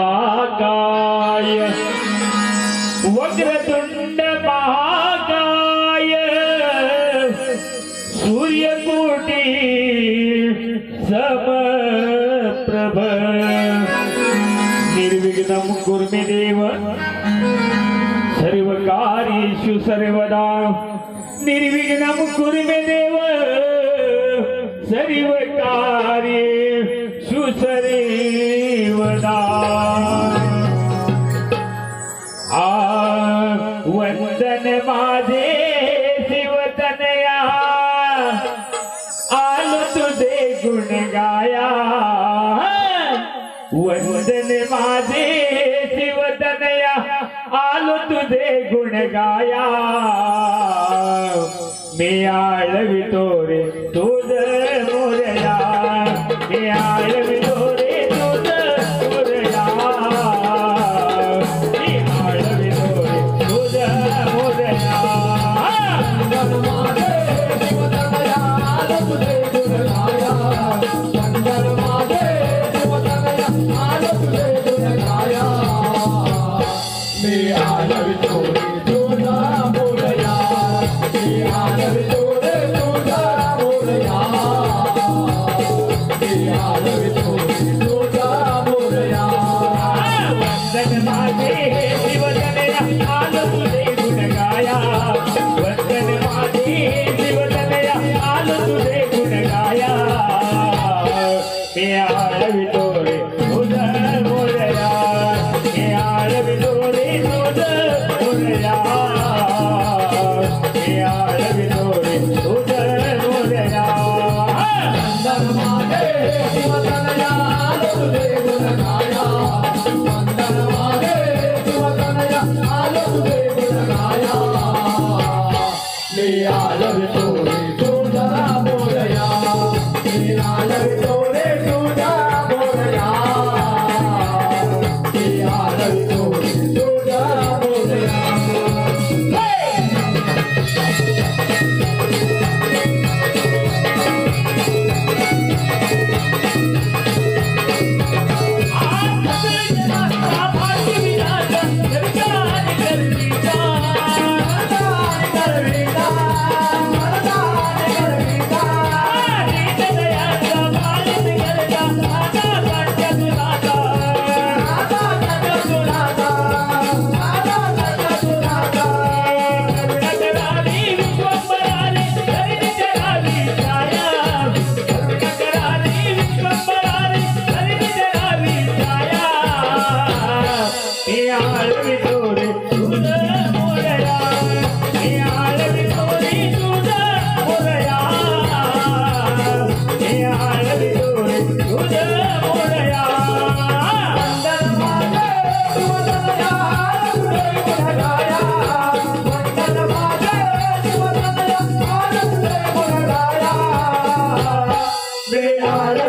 महाकाय वक्रतुंड महाकाय सूर्यकोटी समप्रभ निर्विघ्नं कुरु मे देव सर्वकार्येषु सर्वदा निर्विघ्नं कुरु मे देव सर्वकार्येषु सर्वदा वंदन माझे शिवतनया आलो तुझे गुण गाया वंदन माझे शिवतनया आलो तुझे गुण गाया मी आळवितो रे तुझ मोरया मी आळवितो रे तुझ मोरया मी आळवितो रे तुझ मोरया They are